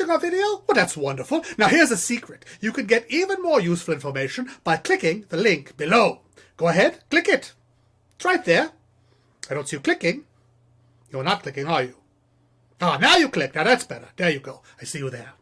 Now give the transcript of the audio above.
watching our video? Well, that's wonderful. Now here's a secret. You can get even more useful information by clicking the link below. Go ahead, click it. It's right there. I don't see you clicking. You're not clicking, are you? Ah, now you click. Now that's better. There you go. I see you there.